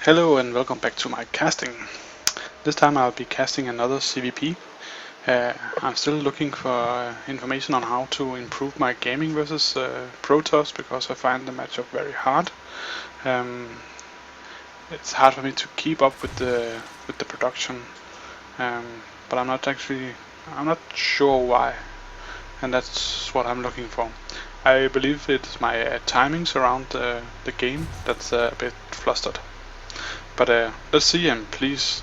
Hello and welcome back to my casting. This time I'll be casting another ZvP. I'm still looking for information on how to improve my gaming versus Protoss because I find the matchup very hard. It's hard for me to keep up with the production, but I'm not sure why, and that's what I'm looking for. I believe it's my timings around the game that's a bit flustered. But let's see, and please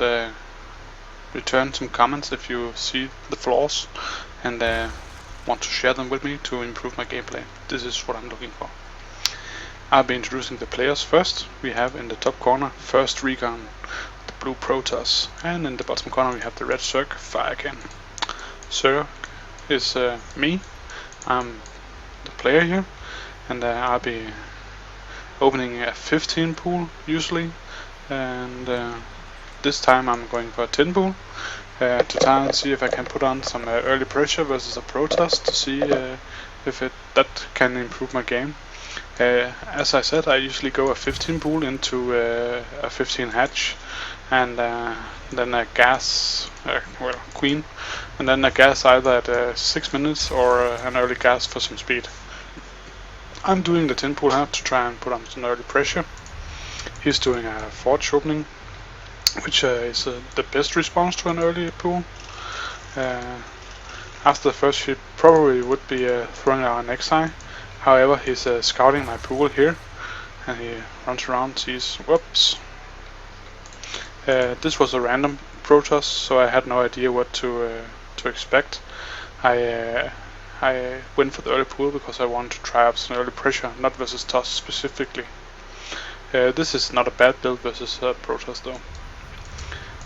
return some comments if you see the flaws and want to share them with me to improve my gameplay. This is what I'm looking for. I'll be introducing the players first. We have in the top corner FIRSTRECON, the blue Protoss, and in the bottom corner we have the red ZvP Firekin. Zerg is me. I'm the player here, and I'll be opening a 15 pool usually. And this time I'm going for a 10 pool to try and see if I can put on some early pressure versus a Protoss to see if that can improve my game. As I said, I usually go a 15 pool into a 15 hatch, and then a gas, queen, and then a gas either at 6 minutes or an early gas for some speed. I'm doing the 10 pool here to try and put on some early pressure. He's doing a forge opening, which is the best response to an early pool. After the first, he probably would be throwing out an XI. However, he's scouting my pool here, and he runs around, sees, whoops. This was a random Protoss, so I had no idea what to expect. I went for the early pool because I wanted to try out some early pressure, not versus toss specifically. This is not a bad build versus Protoss though.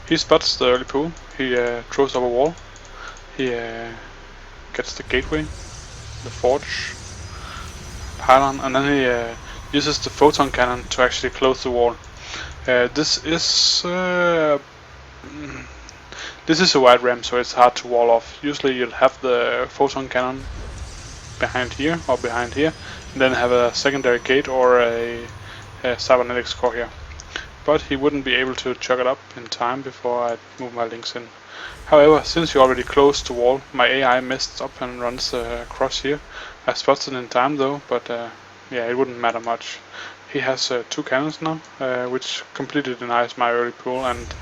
He spots the early pool, he throws up a wall, he gets the gateway, the forge, pylon, and then he uses the photon cannon to actually close the wall. This is a wide ramp, so it's hard to wall off. Usually you'll have the photon cannon behind here or behind here, and then have a secondary gate or a cybernetics core here, but he wouldn't be able to chug it up in time before I move my links in. However, since he already closed the wall, my AI messed up and runs across here. I spotted it in time though, but yeah, it wouldn't matter much. He has 2 cannons now, which completely denies my early pool, and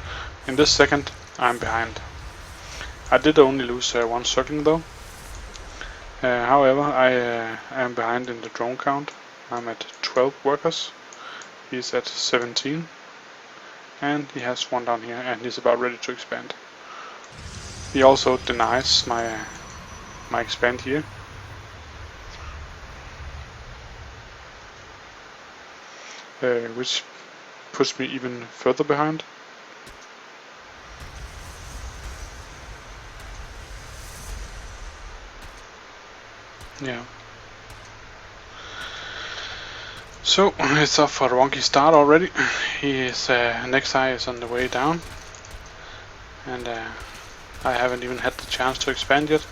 in this second I'm behind. I did only lose 1 circling though. However, I am behind in the drone count. I'm at 12 workers. He's at 17, and he has 1 down here, and he's about ready to expand. He also denies my expand here. Which puts me even further behind. Yeah. So it's off for a wonky start already. His next eye is on the way down, and I haven't even had the chance to expand yet.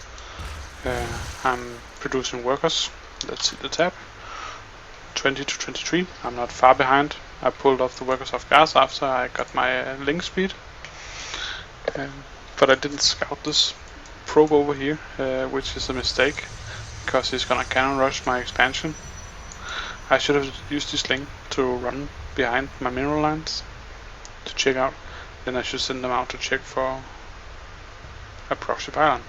I'm producing workers. Let's see the tab. 20 to 23. I'm not far behind. I pulled off the workers off gas after I got my link speed, but I didn't scout this probe over here, which is a mistake because he's gonna cannon rush my expansion. I should have used this link to run behind my mineral lines to check out. Then I should send them out to check for a proxy pylon.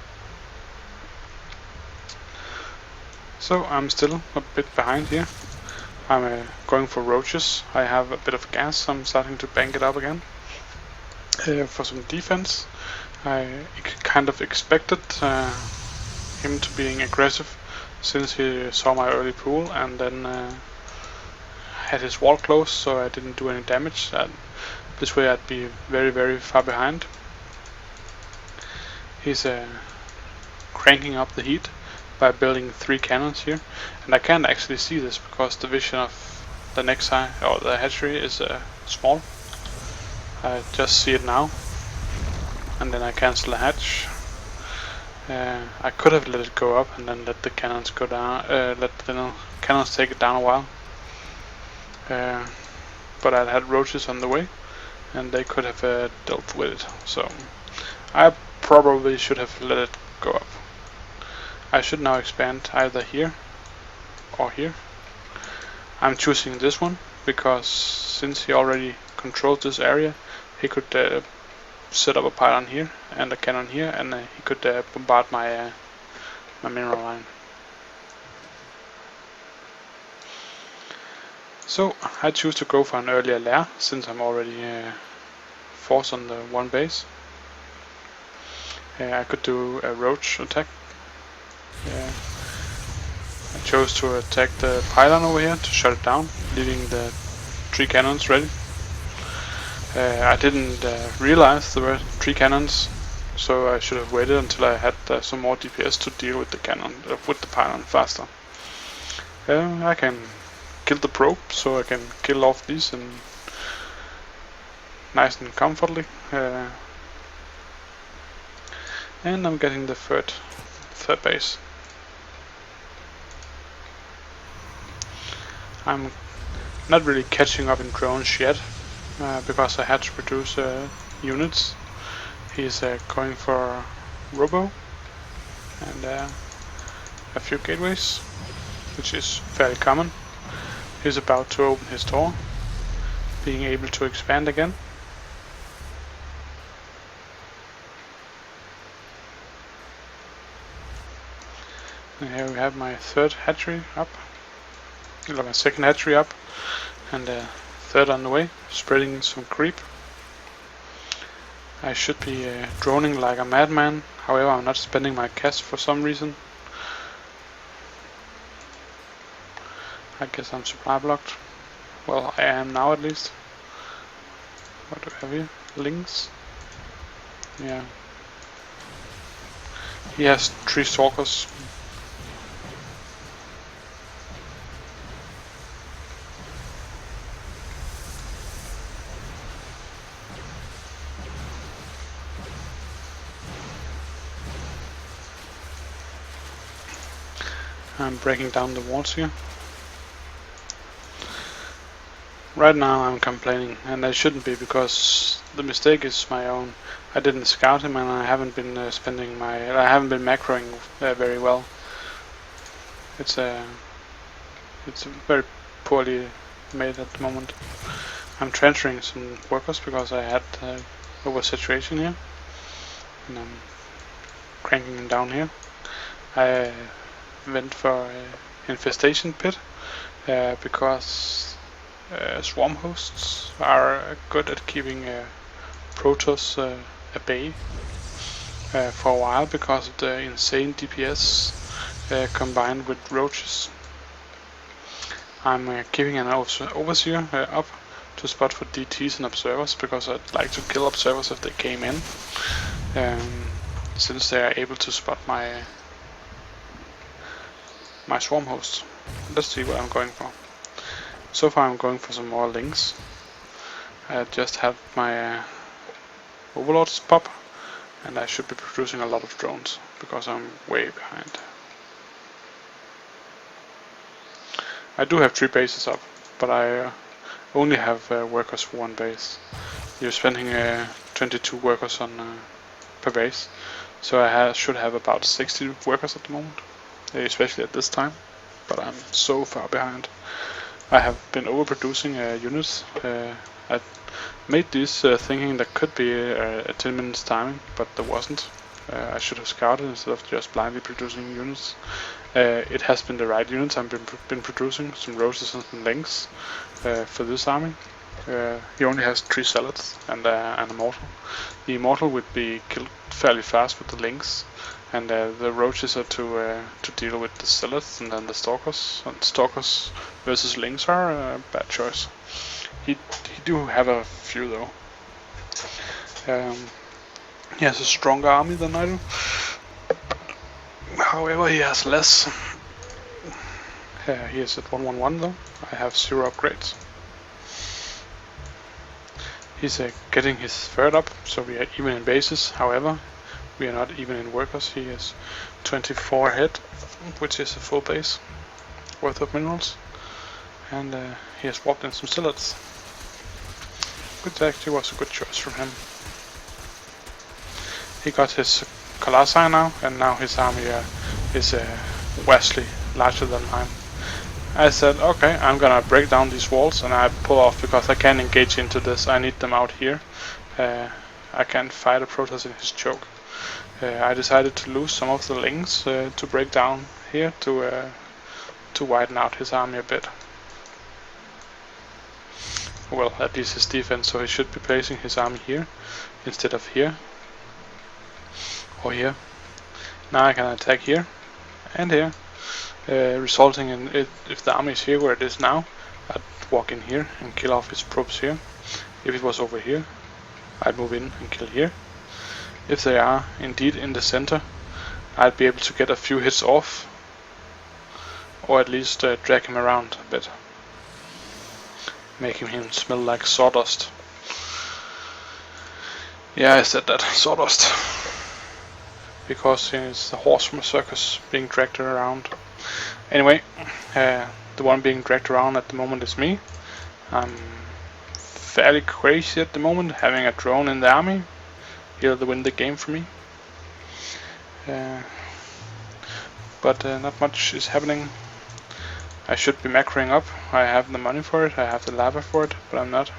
So I'm still a bit behind here. I'm going for roaches. I have a bit of gas. I'm starting to bank it up again. For some defense, I kind of expected him to being aggressive since he saw my early pool and then had his wall closed, so I didn't do any damage. This way I'd be very, very far behind. He's cranking up the heat by building 3 cannons here, and I can't actually see this because the vision of the next eye or the hatchery is small. I just see it now, and then I cancel the hatch. I could have let it go up and then let the cannons go down, let the cannons take it down a while. But I had roaches on the way, and they could have dealt with it. So I probably should have let it go up. I should now expand either here or here. I'm choosing this one because since he already controls this area, he could set up a pylon here and a cannon here, and he could bombard my my mineral line. So I choose to go for an earlier lair since I'm already forced on the one base. I could do a roach attack. I chose to attack the pylon over here to shut it down, leaving the 3 cannons ready. I didn't realize there were 3 cannons, so I should have waited until I had some more DPS to deal with the cannon, with the pylon faster. I can kill the probe, so I can kill off these and nice and comfortably. And I'm getting the third base. I'm not really catching up in drones yet, because I had to produce units. He's going for Robo and a few gateways, which is fairly common. He's about to open his door, being able to expand again. And here we have my third hatchery up, or my second hatchery up, and third on the way, spreading some creep. I should be droning like a madman, however I'm not spending my cash for some reason. I guess I'm supply blocked. Well, I am now at least. What do we have here? Links? Yeah. He has 3 stalkers. I'm breaking down the walls here. Right now I'm complaining, and I shouldn't be, because the mistake is my own. I didn't scout him, and I haven't been I haven't been macroing very well. It's very poorly made at the moment. I'm transferring some workers because I had oversaturation here, and I'm cranking them down here. I went for infestation pit because swarm hosts are good at keeping Protoss at bay for a while because of the insane DPS combined with roaches. I'm keeping an overseer up to spot for DTs and observers because I'd like to kill observers if they came in, since they are able to spot my swarm host. Let's see what I'm going for. So far I'm going for some more links. I just have my overlords pop, and I should be producing a lot of drones because I'm way behind. I do have 3 bases up, but I only have workers for 1 base. You're spending 22 workers on per base, so I should have about 60 workers at the moment, especially at this time, but I'm so far behind. I have been overproducing units. I made this thinking that could be a 10 minutes timing, but there wasn't. I should have scouted instead of just blindly producing units. It has been the right units I've been producing, some roses and some links for this army. He only has 3 zealots and an immortal. The immortal would be killed fairly fast with the links, and the roaches are to deal with the zealots and then the stalkers. And stalkers versus links are a bad choice. He do have a few though. He has a stronger army than I do. However, he has less. He is at 111 though. I have 0 upgrades. He's getting his third up, so we are even in bases. However, we are not even in workers. He is 24 ahead, which is a full base worth of minerals, and he has swapped in some zealots. which actually was a good choice from him. He got his Colossi now, and now his army is vastly larger than mine. I said, okay, I'm gonna break down these walls, and I pull off because I can't engage into this. I need them out here. I can't fight a Protoss in his choke. I decided to lose some of the links to break down here to widen out his army a bit. Well, at least his defense, so he should be placing his army here instead of here or here. Now I can attack here and here, resulting in if the army is here where it is now, I'd walk in here and kill off his probes here. If it was over here, I'd move in and kill here. If they are indeed in the center, I'd be able to get a few hits off, or at least drag him around a bit, making him smell like sawdust. Yeah, I said that, sawdust. Because it's the horse from a circus being dragged around. Anyway, the one being dragged around at the moment is me. I'm fairly crazy at the moment, having a drone in the army. He'll win the game for me. But not much is happening. I should be macroing up. I have the money for it, I have the lava for it, but I'm not.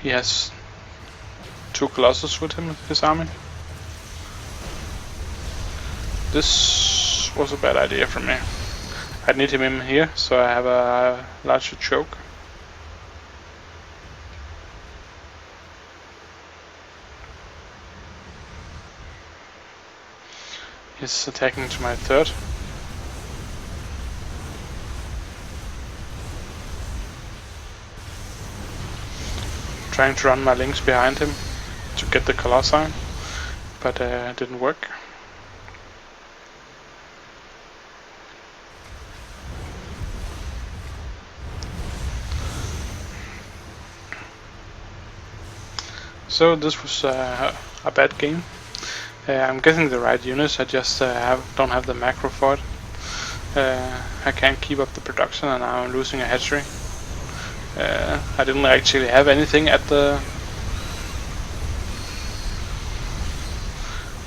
He has 2 Colossus with him, his army. This was a bad idea for me. I need him in here, so I have a larger choke. He's attacking to my 3rd. Trying to run my links behind him to get the Colossi, but it didn't work. So this was a bad game. I'm getting the right units, I just don't have the macro for it. I can't keep up the production and now I'm losing a hatchery. I didn't actually have anything at the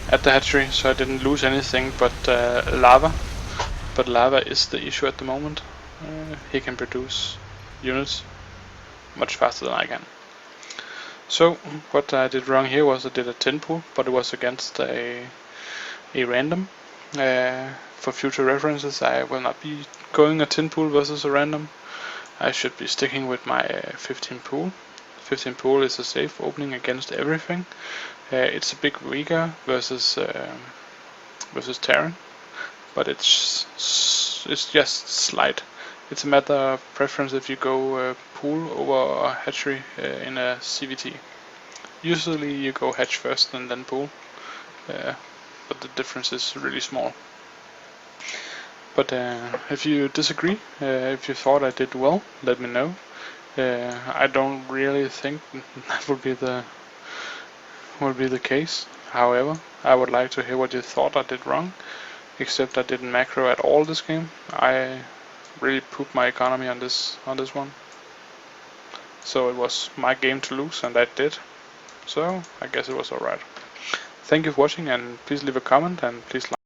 hatchery, so I didn't lose anything but lava. But lava is the issue at the moment. He can produce units much faster than I can. So what I did wrong here was I did a 10 pool, but it was against a random. For future references, I will not be going a 10 pool versus a random. I should be sticking with my 15 pool. 15 pool is a safe opening against everything. It's a bit weaker versus Terran, but it's just slight. It's a matter of preference if you go pool over hatchery in a CVT. Usually you go hatch first and then pool, but the difference is really small. But if you disagree, if you thought I did well, let me know. I don't really think that would be the case. However, I would like to hear what you thought I did wrong. Except I didn't macro at all this game. I really pooped my economy on this one. So it was my game to lose, and I did. So I guess it was alright. Thank you for watching, and please leave a comment and please like.